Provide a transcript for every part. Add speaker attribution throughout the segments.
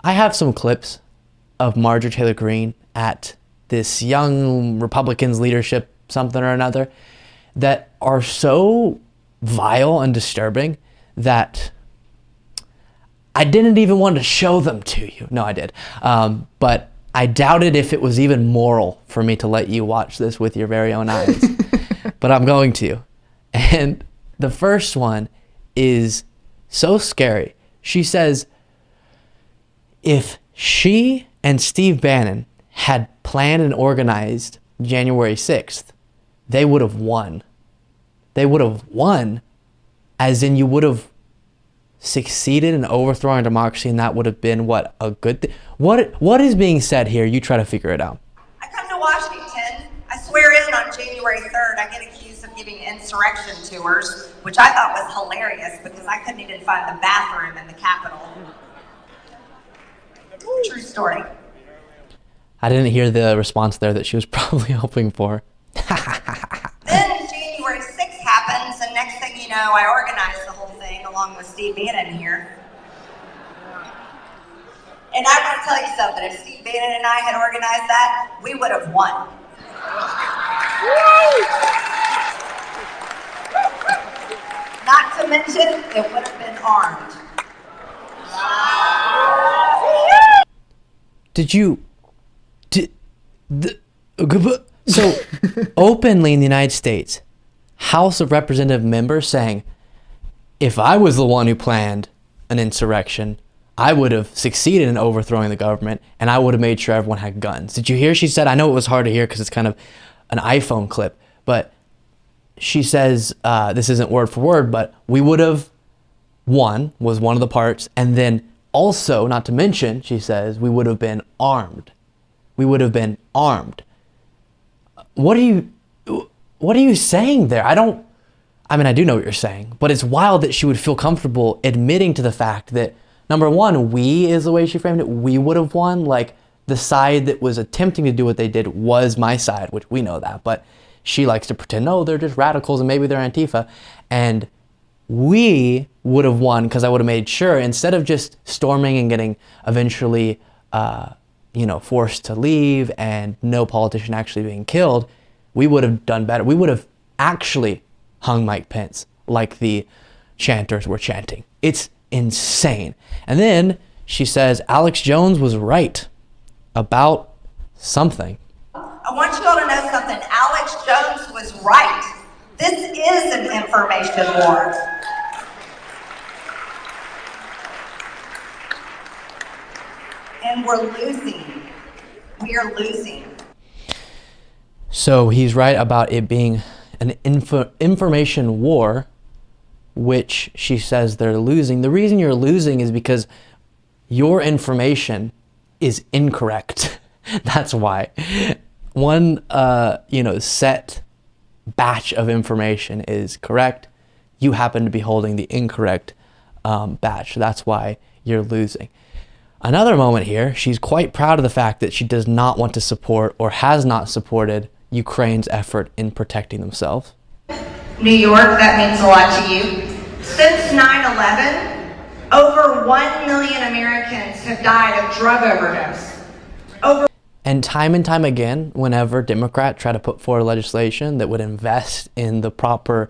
Speaker 1: I have some clips of Marjorie Taylor Greene at this young Republicans leadership something or another that are so vile and disturbing that I didn't even want to show them to you. No, I did. But I doubted if it was even moral for me to let you watch this with your very own eyes. But I'm going to. And the first one is so scary. She says, if she and Steve Bannon had planned and organized January 6th, they would have won. They would have won, as in you would have succeeded in overthrowing democracy, and that would have been what, a good thing. What is being said here? You try to figure it out.
Speaker 2: I come to Washington. I swear in on January 3rd. I get accused of giving insurrection tours, which I thought was hilarious because I couldn't even find the bathroom in the Capitol. True story.
Speaker 1: I didn't hear the response there that she was probably hoping for.
Speaker 2: Then January 6th happens, and next thing you know, I organized the whole thing along with Steve Bannon here. And I'm going to tell you something. If Steve Bannon and I had organized that, we would have won. Not to mention, it would have been armed.
Speaker 1: So openly in the United States, House of Representative members saying, if I was the one who planned an insurrection, I would have succeeded in overthrowing the government, and I would have made sure everyone had guns. Did you hear? She said, I know it was hard to hear because it's kind of an iPhone clip, but she says, this isn't word for word, but we would have won was one of the parts. And then also, not to mention, she says, we would have been armed. We would have been armed. What are you saying there? I do know what you're saying, but it's wild that she would feel comfortable admitting to the fact that, number one, we is the way she framed it, we would have won. Like, the side that was attempting to do what they did was my side, which we know that, but she likes to pretend, no, they're just radicals and maybe they're Antifa. And we would have won because I would have made sure, instead of just storming and getting eventually forced to leave and no politician actually being killed, we would have done better. We would have actually hung Mike Pence like the chanters were chanting. It's insane. And then she says Alex Jones was right about something.
Speaker 2: I want you all to know something. Alex Jones was right. This is an information war. And we're losing. We are losing.
Speaker 1: So he's right about it being an information war, which she says they're losing. The reason you're losing is because your information is incorrect. That's why. One, set batch of information is correct. You happen to be holding the incorrect batch. That's why you're losing. Another moment here, she's quite proud of the fact that she does not want to support or has not supported Ukraine's effort in protecting themselves.
Speaker 2: New York, that means a lot to you. Since 9/11, over 1 million Americans have died of drug overdose.
Speaker 1: And time again, whenever Democrats try to put forward legislation that would invest in the proper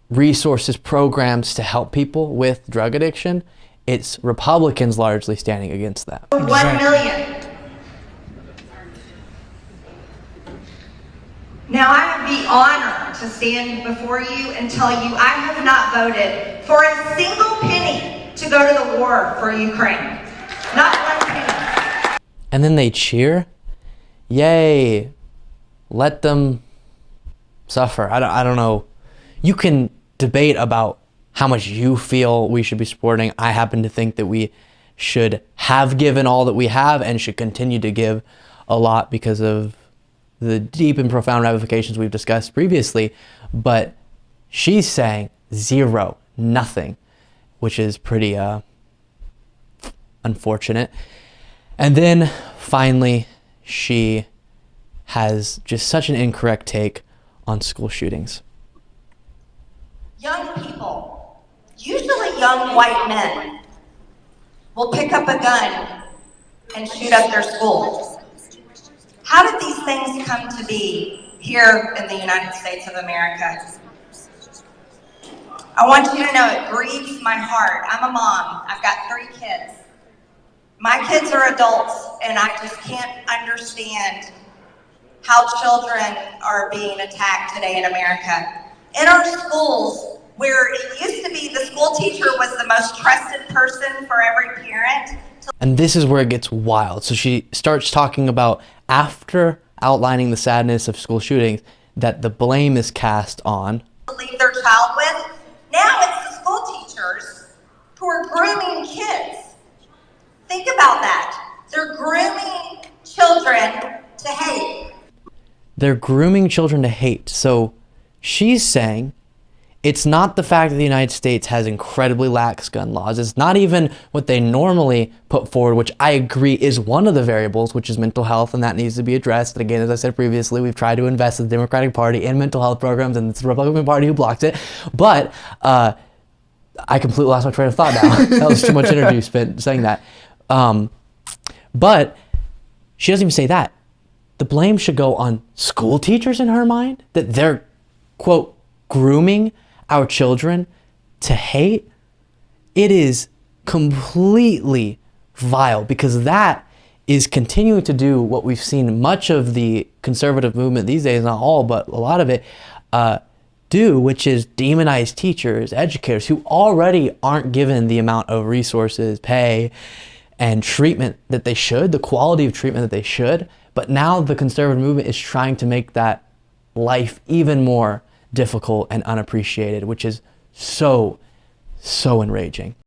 Speaker 1: resources, programs to help people with drug addiction, it's Republicans largely standing against that.
Speaker 2: 1 million. Now I have the honor to stand before you and tell you I have not voted for a single penny to go to the war for Ukraine. Not one penny.
Speaker 1: And then they cheer. Yay. Let them suffer. I don't know. You can debate about how much you feel we should be supporting. I happen to think that we should have given all that we have and should continue to give a lot because of the deep and profound ramifications we've discussed previously. But she's saying zero, nothing, which is pretty unfortunate. And then finally, she has just such an incorrect take on school shootings.
Speaker 2: Young people, usually young white men, will pick up a gun and shoot up their school. How did these things come to be here in the United States of America? I want you to know it grieves my heart. I'm a mom. I've got 3 kids. My kids are adults, and I just can't understand how children are being attacked today in America. In our schools, where it used to be the school teacher was the most trusted person for every parent.
Speaker 1: And this is where it gets wild. So she starts talking about, after outlining the sadness of school shootings, that the blame is cast on
Speaker 2: To leave their child with. Now it's the school teachers who are grooming kids. Think about that. They're grooming children to hate.
Speaker 1: They're grooming children to hate. So she's saying it's not the fact that the United States has incredibly lax gun laws. It's not even what they normally put forward, which I agree is one of the variables, which is mental health, and that needs to be addressed. And again, as I said previously, we've tried to invest in the Democratic Party in mental health programs, and it's the Republican Party who blocks it. But I completely lost my train of thought now. That was too much energy spent saying that. But she doesn't even say that. The blame should go on school teachers in her mind, that they're, quote, grooming our children to hate. It is completely vile, because that is continuing to do what we've seen much of the conservative movement these days, not all, but a lot of it, do, which is demonize teachers, educators who already aren't given the amount of resources, pay, and treatment that they should, the quality of treatment that they should. But now the conservative movement is trying to make that life even more difficult and unappreciated, which is so enraging.